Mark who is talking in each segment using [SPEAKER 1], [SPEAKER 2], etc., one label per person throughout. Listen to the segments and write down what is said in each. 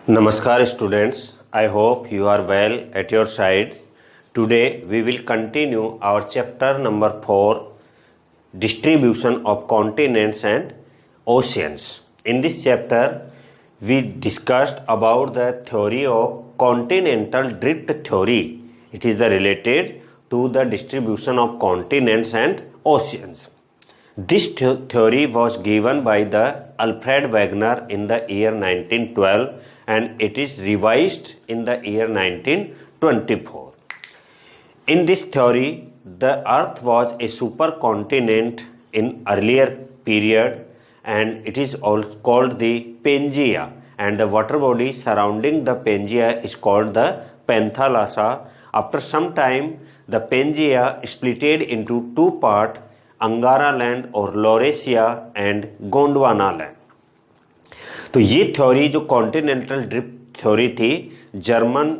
[SPEAKER 1] Namaskar students, I hope you are well at your side. Today we will continue our chapter number 4, distribution of continents and oceans. In this chapter we discussed about the theory of continental drift theory. It is the related to the distribution of continents and oceans. This theory was given by the Alfred Wegener in the year 1912 and it is revised in the year 1924. In this theory, the Earth was a supercontinent in earlier period and it is also called the Pangaea, and the water body surrounding the Pangaea is called the Panthalassa. After some time, the Pangaea splitted into two parts, अंगारा land और Laurasia and Gondwana land. तो ये theory जो continental drift theory थी, German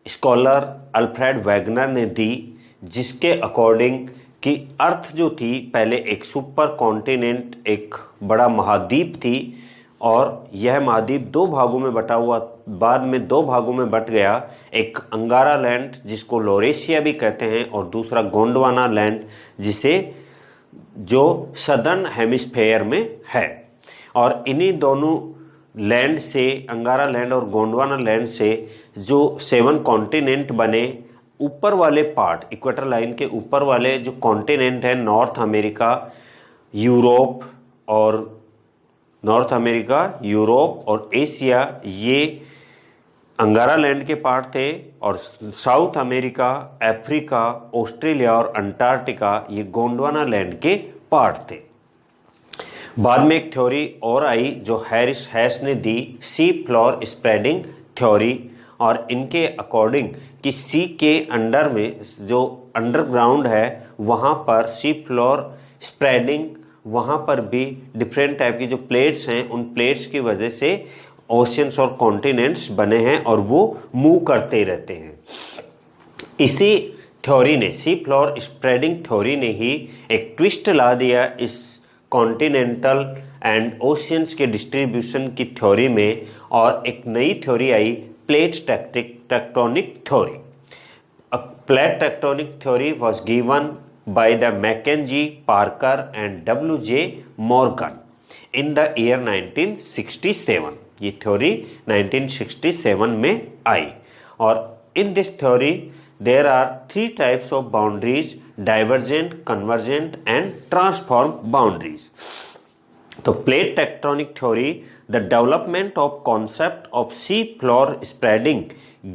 [SPEAKER 1] scholar Alfred Wegener ने दी, जिसके according कि अर्थ जो थी पहले एक सुपर कॉन्टिनेंट, एक बड़ा महाद्वीप थी और यह महाद्वीप दो भागों में बटा हुआ, बाद में दो भागों में बट गया। एक अंगारा लैंड जिसको लॉरेशिया भी कहते हैं और दूसरा गोंडवाना लैंड जिसे जो सदर्न हेमिस्फेयर में है। और इन्हीं दोनों लैंड से, अंगारा लैंड और गोंडवाना लैंड से जो 7 कॉन्टिनेंट बने, ऊपर वाले पार्ट, इक्वेटर लाइन के ऊपर वाले जो कॉन्टिनेंट है, नॉर्थ अमेरिका, यूरोप और एशिया, ये अंगारा लैंड के पार्ट थे और साउथ अमेरिका, अफ्रीका, ऑस्ट्रेलिया और अंटार्कटिका ये गोंडवाना लैंड के पार्ट थे। बाद में एक थ्योरी और आई जो हैरिस हैश ने दी, सी फ्लोर स्प्रेडिंग थ्योरी, और इनके अकॉर्डिंग कि सी के अंडर में जो अंडरग्राउंड है वहाँ पर सी फ्लोर स्प्रेडिंग, वहाँ पर भी डिफरेंट टाइप की जो प्लेट्स हैं, उन प्लेट्स की वजह से ओशियंस और कॉन्टिनेंट्स बने हैं और वो मूव करते रहते हैं। इसी थ्योरी ने, सी फ्लोर स्प्रेडिंग थ्योरी ने ही एक ट्विस्ट ला दिया इस कॉन्टिनेंटल एंड ओशियंस के डिस्ट्रीब्यूशन की थ्योरी में, और एक नई theory I, plate tectonic theory. Plate tectonic theory was given by the Mackenzie, Parker and W.J. Morgan in the year 1967. ये थ्योरी 1967 में आई। और in this theory there are 3 types of boundaries, divergent, convergent and transform boundaries. तो plate tectonic theory, the development of concept of sea floor spreading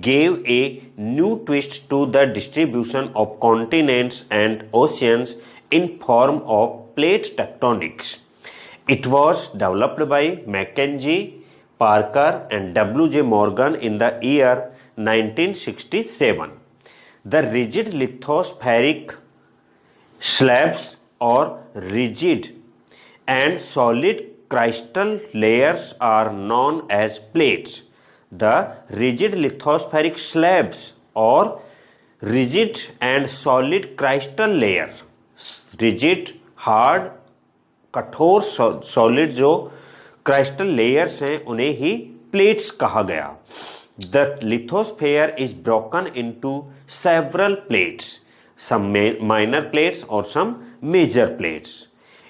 [SPEAKER 1] gave a new twist to the distribution of continents and oceans in form of plate tectonics. It was developed by Mackenzie, Parker and W.J. Morgan in the year 1967. The rigid lithospheric slabs or rigid and solid crystal layers are known as plates. The rigid lithospheric slabs or rigid and solid crystal layer, rigid, hard, कठोर, solid जो क्राइस्टल layers हैं उन्हें ही plates कहा गया। The lithosphere is broken into several plates, some minor plates or some major plates.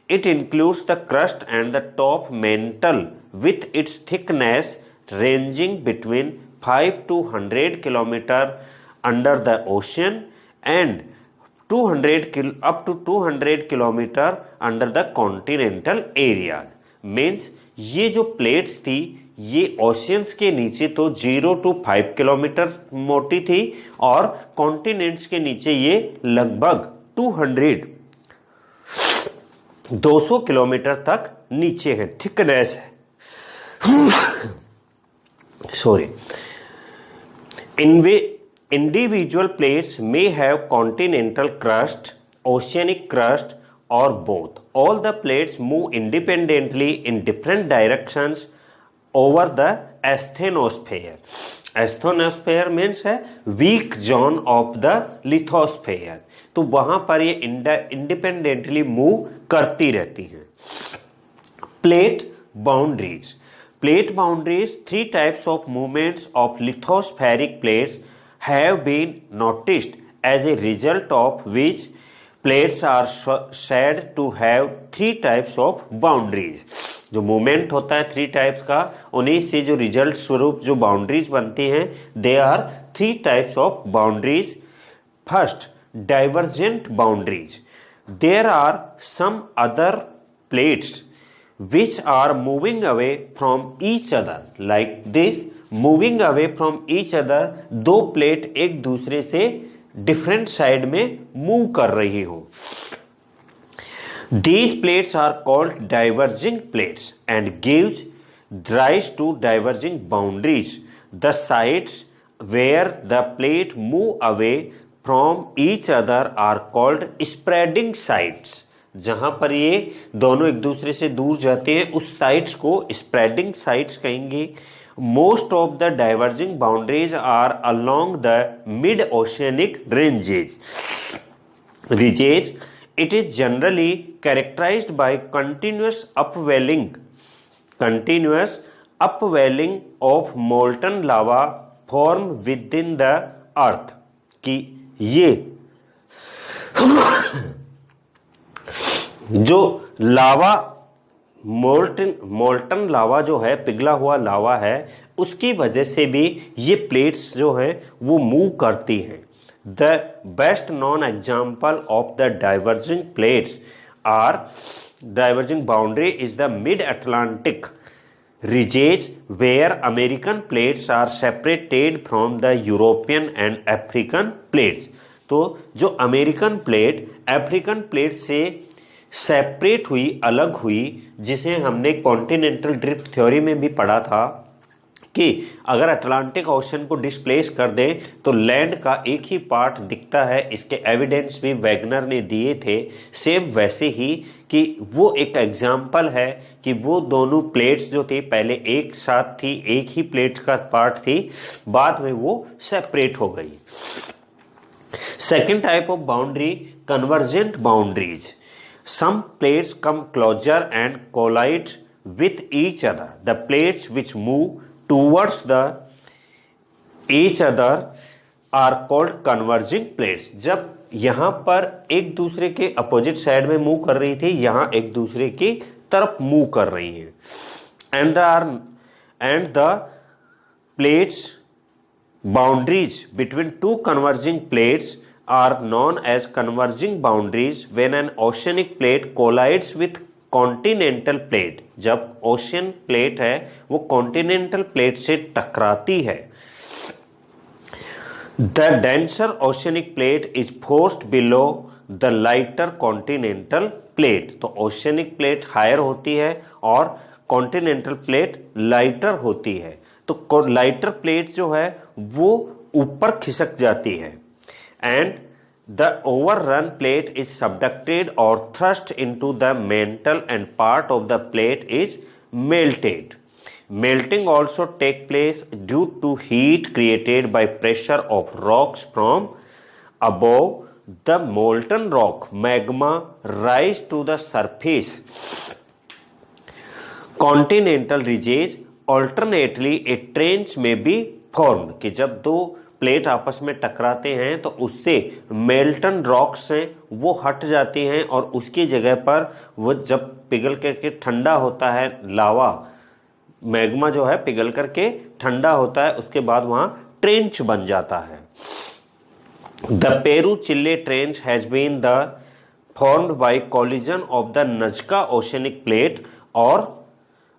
[SPEAKER 1] It includes the crust and the top mantle with its thickness ranging between 5 to 100 kilometer under the ocean and up to 200 kilometer under the continental area. Means ये जो plates थी ये oceans के नीचे तो 0 to 5 kilometre मोटी थी और कॉन्टिनेंट्स के नीचे ये लगभग 200 किलोमीटर तक नीचे है, थिकनेस है। Sorry. Individual plates may have continental crust, oceanic crust, or both. All the plates move independently in different directions over the asthenosphere. Asthenosphere means है weak zone of the lithosphere. तो वहाँ पर ये independently move करती रहती हैं। Plate boundaries. Plate boundaries, three types of movements of lithospheric plates have been noticed, as a result of which plates are said to have three types of boundaries. जो movement होता है three types का, उन्हीं से जो result स्वरूप जो boundaries बनती हैं, they are three types of boundaries. First, divergent boundaries. There are some other plates which are moving away from each other like this. Moving away from each other, दो plate एक दूसरे से different side में move कर रही हो. These plates are called diverging plates and gives rise to diverging boundaries. The sides where the plate move away from each other are called spreading sides. जहां पर ये दोनों एक दूसरे से दूर जाते हैं उस साइड्स को स्प्रेडिंग साइड्स कहेंगे. Most of the diverging boundaries are along the mid oceanic ranges. It is generally characterized by continuous upwelling of molten lava formed within the earth. कि ये जो लावा मोल्टन लावा जो है, पिघला हुआ लावा है, उसकी वजह से भी ये प्लेट्स जो है वो मूव करती हैं. The best known example of the diverging plates are diverging boundary is the mid-Atlantic ridges where American plates are separated from the European and African plates. तो जो अमेरिकन प्लेट अफ्रीकन प्लेट से separate हुई, अलग हुई, जिसे हमने continental drift theory में भी पढ़ा था कि अगर अटलांटिक ओशन को डिस्प्लेस कर दें तो लैंड का एक ही पार्ट दिखता है. इसके एविडेंस भी वैगनर ने दिए थे. सेम वैसे ही कि वो एक एग्जाम्पल है कि वो दोनों प्लेट्स जो थी पहले एक साथ थी, एक ही प्लेट का पार्ट थी, बाद में वो सेपरेट हो गई. Second type of boundary, convergent boundaries. Some plates come closer and collide with each other. The plates which move towards the each other are called converging plates. जब यहाँ पर एक दूसरे के अपोजिट साइड में मूव कर रही थी, यहाँ एक दूसरे की तरफ मूव कर रही हैं. and the plates boundaries between two converging plates are known as converging boundaries when an oceanic plate collides with continental plate. जब ओशियन प्लेट है वो कॉन्टिनेंटल प्लेट से टकराती है. The denser oceanic plate is forced below the lighter continental plate. तो oceanic plate higher होती है और कॉन्टिनेंटल प्लेट लाइटर होती है. तो लाइटर प्लेट जो है वो ऊपर खिसक जाती है. And the overrun plate is subducted or thrust into the mantle and part of the plate is melted. Melting also takes place due to heat created by pressure of rocks from above. The molten rock magma rise to the surface. Continental ridges alternately a trench may be formed. कि जब दो plate आपस में टकराते हैं तो उससे मेल्टन rocks हैं वो हट जाती हैं और उसकी जगह पर वो जब पिघल करके ठंडा होता है, लावा मैग्मा जो है पिघल करके ठंडा होता है, उसके बाद वहाँ ट्रेंच बन जाता है. The Peru Chile trench has been the formed by collision of the Nazca oceanic plate और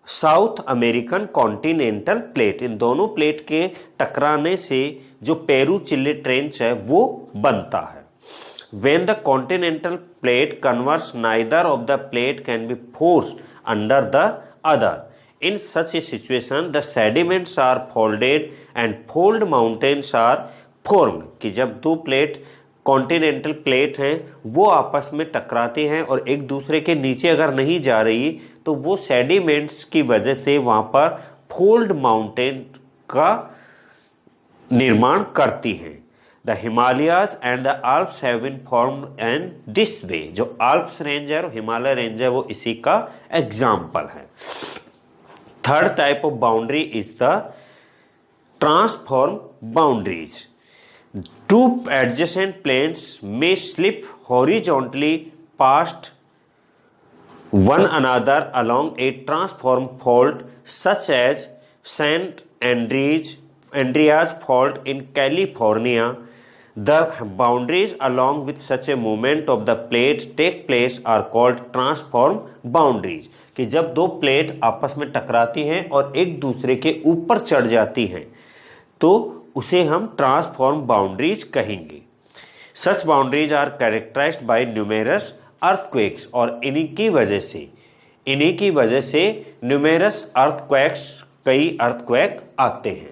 [SPEAKER 1] साउथ अमेरिकन कॉन्टिनेंटल प्लेट. इन दोनों प्लेट के टकराने से जो पेरू चिले ट्रेंच है वो बनता है. When the continental plate converges, neither of the plate can be forced under the other. In such a situation, the sediments are folded and fold mountains are formed. कि जब दो plate continental plate हैं वो आपस में टकराते हैं और एक दूसरे के नीचे अगर नहीं जा रही तो वो सेडिमेंट्स की वजह से वहां पर फोल्ड माउंटेन का निर्माण करती हैं. The Himalayas and the Alps have been formed in this way. जो आल्प्स रेंज है और हिमालय रेंज है वो इसी का एग्जाम्पल है. Third type of boundary is the transform boundaries. Two adjacent planes may slip horizontally past one another along a transform fault such as San Andreas Fault in California. The boundaries along with such a movement of the plates take place are called transform boundaries. कि जब दो plate आपस में टकराती हैं और एक दूसरे के ऊपर चढ़ जाती हैं तो उसे हम ट्रांसफॉर्म बाउंड्रीज कहेंगे. Such boundaries are characterized by numerous earthquakes. और इन्हीं की वजह से न्यूमेरस अर्थक्वेक्स, कई अर्थक्वेक आते हैं.